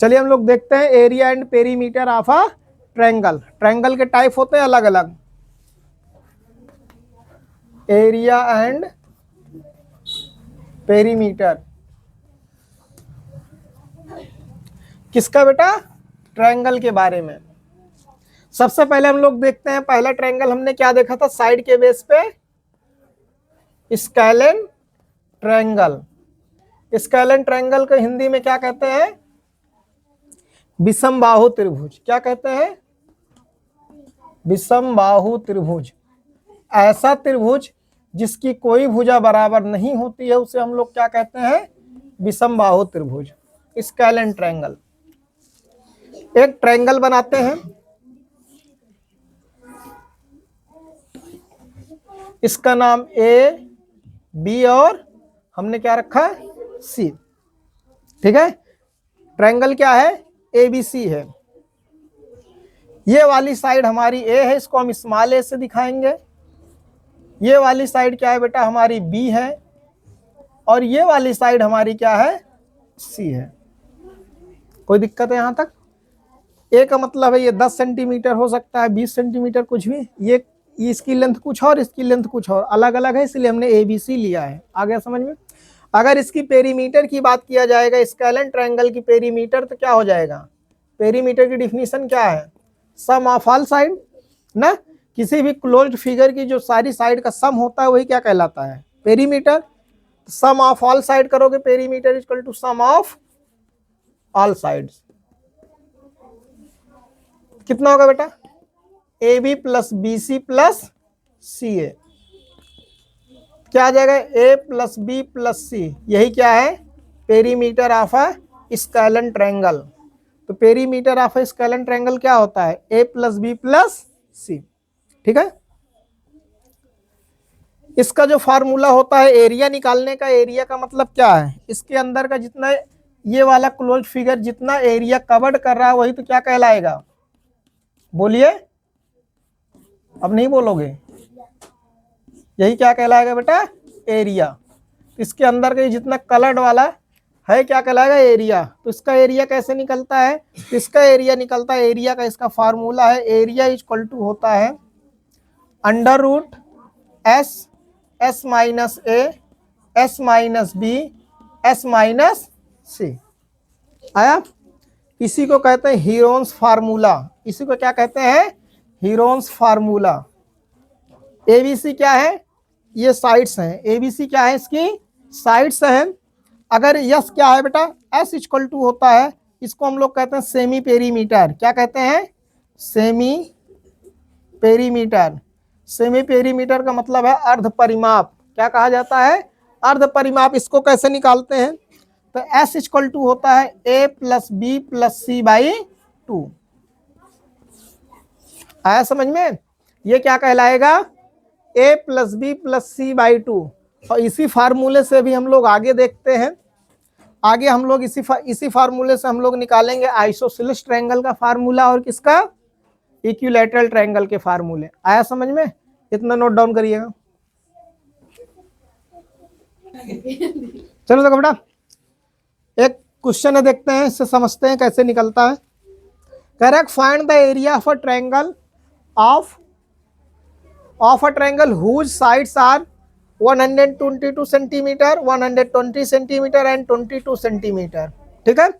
चलिए हम लोग देखते हैं area and perimeter of a triangle. Triangle के टाइप होते हैं अलग अलग, एरिया एंड पेरीमीटर। किसका बेटा? ट्रायंगल के बारे में। सबसे पहले हम लोग देखते हैं, पहला ट्रायंगल हमने क्या देखा था साइड के बेस पे, स्केलन ट्रायंगल। स्केलन ट्रायंगल को हिंदी में क्या कहते हैं? विषमबाहु त्रिभुज। क्या कहते हैं? विषमबाहु त्रिभुज। ऐसा त्रिभुज जिसकी कोई भुजा बराबर नहीं होती है उसे हम लोग क्या कहते हैं? विषमबाहु त्रिभुज, स्केलन ट्रायंगल। एक ट्रायंगल बनाते हैं, इसका नाम ए, बी और हमने क्या रखा? सी। ठीक है, ट्रायंगल क्या है? ABC है। ये वाली साइड हमारी ए है, इसको हम स्मॉल ए से दिखाएंगे। ये वाली साइड क्या है बेटा? हमारी बी है। और ये वाली साइड हमारी क्या है? सी है। कोई दिक्कत है यहां तक? ए का मतलब है ये 10 सेंटीमीटर हो सकता है, 20 सेंटीमीटर, कुछ भी। ये इसकी लेंथ कुछ और, इसकी लेंथ कुछ और, अलग अलग है, इसलिए हमने ABC लिया है। आ गया समझ में? अगर इसकी पेरीमीटर की बात किया जाएगा, स्केलन ट्रायंगल की पेरीमीटर, तो क्या हो जाएगा? पेरीमीटर की डिफिनीशन क्या है? सम ऑफ ऑल साइड ना। किसी भी क्लोज्ड फिगर की जो सारी साइड का सम होता है वही क्या कहलाता है? Perimeter. Sum of all side करोगे, perimeter equal to sum of all sides. कितना होगा बेटा? AB plus BC plus CA। क्या आ जाएगा? A plus B plus C। यही क्या है? Perimeter of a scalene triangle. तो perimeter of a scalene triangle क्या होता है? A plus B plus C। ठीक है, इसका जो फार्मूला होता है एरिया निकालने का, एरिया का मतलब क्या है? इसके अंदर का जितना ये वाला क्लोज फिगर जितना एरिया कवर्ड कर रहा है वही तो क्या कहलाएगा? बोलिए, अब नहीं बोलोगे? यही क्या कहलाएगा बेटा? एरिया। इसके अंदर का जितना कलर्ड वाला है क्या कहलाएगा? एरिया। तो इसका एरिया कैसे निकलता है? तो इसका एरिया निकलता है, एरिया का इसका फार्मूला है, एरिया इक्वल टू होता है under root S minus A, S minus B, S minus C। आया? इसी को कहते हैं हीरोन्स फार्मूला। इसी को क्या कहते हैं? Heron's formula. ABC क्या है? ये साइड्स हैं। ABC क्या है? इसकी साइड्स हैं। अगर यस क्या है बेटा? S इक्वल टू होता है, इसको हम लोग कहते हैं सेमी पेरीमीटर। क्या कहते हैं? Semi perimeter. सेमी पेरीमीटर का मतलब है अर्ध परिमाप। क्या कहा जाता है? अर्ध परिमाप। इसको कैसे निकालते हैं? तो S इक्वल टू होता है A plus B plus C by 2। आया समझ में? ये क्या कहलाएगा? A plus B plus C by 2। और इसी फार्मूले से भी हम लोग आगे देखते हैं। आगे हम लोग इसी फार्मूले से हम लोग निकालेंगे आइसोसेलेस ट्रायंगल का फार्मूला और किसका? इक्विलैटरल ट्रायंगल के फार्मूले। आया समझ में? इतना नोट डाउन करिएगा। चलो देखो बेटा, एक क्वेश्चन है, देखते हैं, इससे समझते हैं कैसे निकलता है। Correct, find the area of a triangle of a triangle whose sides are 122 centimetre, 120 centimetre and 22 centimetre. ठीक है,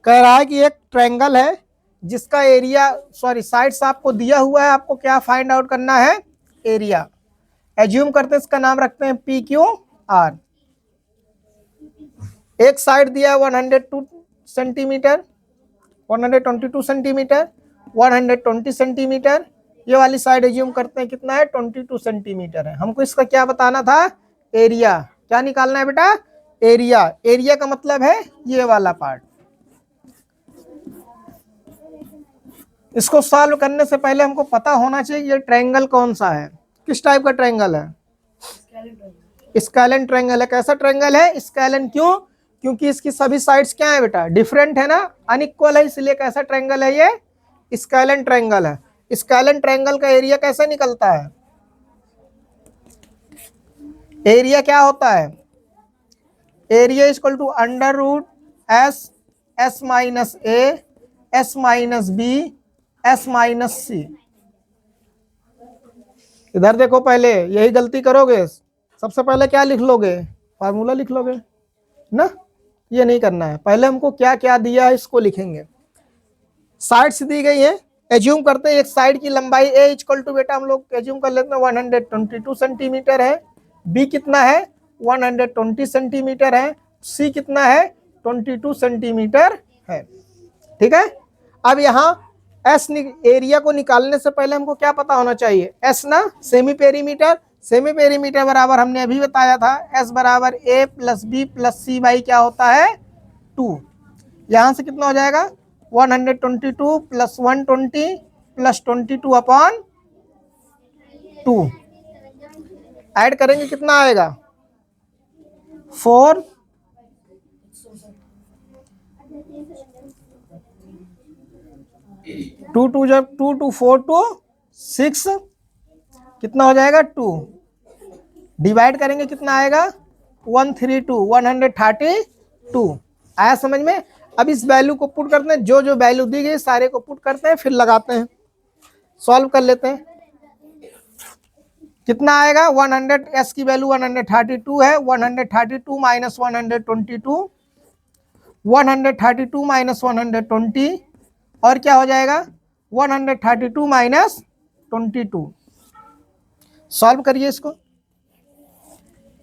कह रहा है कि एक ट्रायंगल है जिसका एरिया साइड्स आपको दिया हुआ है, आपको क्या फाइंड आउट करना है? एरिया। एज्यूम करते हैं इसका नाम रखते हैं PQR। एक साइड दिया है 102 सेंटीमीटर, 122 सेंटीमीटर, 120 सेंटीमीटर। ये वाली साइड एज्यूम करते हैं कितना है? 22 सेंटीमीटर है। हमको इसका क्या बताना था? एरिया। क्या निकालना है बेटा? एरिया। एरिया का मतलब है ये वाला पार्ट। इसको सॉल्व करने से पहले हमको पता होना चाहिए ये ट्रायंगल कौन सा है, किस टाइप का ट्रायंगल है? स्केलन ट्रायंगल है। कैसा ट्रायंगल है? स्केलन। क्यों? क्योंकि इसकी सभी साइड्स क्या है बेटा? डिफरेंट है ना, अनइक्वल है, इसलिए कैसा ट्रायंगल है ये? स्केलन ट्रायंगल है। स्केलन ट्रायंगल का एरिया कैसे निकलता है? एरिया क्या होता है? Area equal to under root S minus A, S minus B, S minus C. इधर देखो, पहले यही गलती करोगे, सबसे पहले क्या लिख लोगे, फार्मूला लिख लोगे ना। ये नहीं करना है, पहले हमको क्या क्या दिया है इसको लिखेंगे। साइड्स दी गई है, एज्यूम करते हैं एक साइड की लंबाई ए इक्वल टू, बेटा हम लोग एज्यूम कर लेते हैं 122 सेंटीमीटर है, बी कितना है 120 सेंटीमीटर है, सी कितना है 22 सेंटीमीटर है। ठीक है, अब यहाँ एस एरिया को निकालने से पहले हमको क्या पता होना चाहिए, एस ना सेमी पेरीमीटर, सेमी पेरीमीटर बराबर हमने अभी बताया था एस बराबर A plus B plus C by क्या होता है 2। यहाँ से कितना हो जाएगा 122 प्लस 120 प्लस 22 अपॉन 2, ऐड करेंगे कितना आएगा 4, 2 जब 2 2 4 2 6, कितना हो जाएगा 2, डिवाइड करेंगे कितना आएगा 132, 132 आया समझ में। अब इस वैल्यू को पुट करते हैं, जो जो वैल्यू दी गई सारे को पुट करते हैं, फिर लगाते हैं, सॉल्व कर लेते हैं। कितना आएगा 100, एस की वैल्यू 132 है, 132 माइनस 122, 132 माइनस 120, और क्या हो जाएगा 132 माइनस 22। सॉल्व करिए इसको,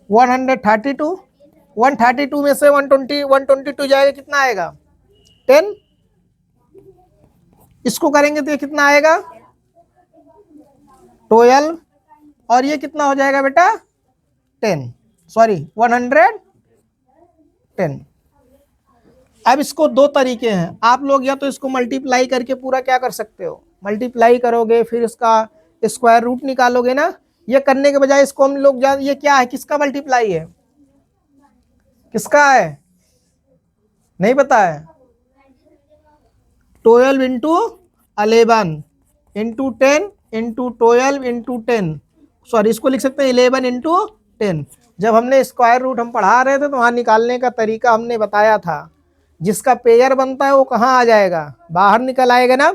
132 में से 122 जाएगा, कितना आएगा 10, इसको करेंगे तो ये कितना आएगा 12, और ये कितना हो जाएगा बेटा 10, सॉरी 110। अब इसको दो तरीके हैं, आप लोग या तो इसको मल्टीप्लाई करके पूरा क्या कर सकते हो, मल्टीप्लाई करोगे फिर इसका स्क्वायर रूट निकालोगे ना। ये करने के बजाय इसको हम लोग, ये क्या है, किसका मल्टीप्लाई है, किसका है नहीं पता है, 12 into 11 into 10 into 12 into 10, sorry इसको लिख सकते हैं 11 इंटू 10। जब हमने स्क्वायर रूट हम पढ़ा रहे थे तो वहाँ निकालने का तरीका हमने बताया था, जिसका पेयर बनता है वो कहाँ आ जाएगा, बाहर निकल आएगा ना।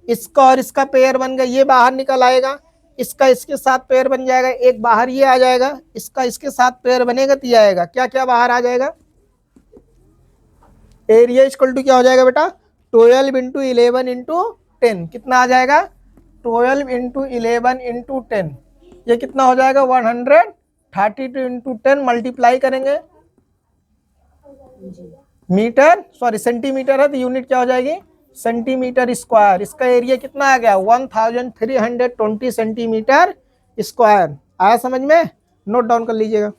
इसका और इसका पेयर बन गया, ये बाहर निकल आएगा, इसका इसके साथ पेयर बन जाएगा, एक बाहर ये आ जाएगा, इसका इसके साथ पेयर बनेगा तो ये आएगा, क्या क्या बाहर आ जाएगा, एरिया इक्वल टू क्या हो जाएगा बेटा 12 इंटू 11 इंटू 10, कितना आ जाएगा 12 इंटू 11 इंटू 10, ये कितना हो जाएगा 132 इंटू 10, मल्टीप्लाई करेंगे मीटर, सॉरी सेंटीमीटर है तो यूनिट क्या हो जाएगी सेंटीमीटर स्क्वायर। इसका एरिया कितना आ गया 1320 सेंटीमीटर स्क्वायर। आया समझ में, नोट डाउन कर लीजिएगा।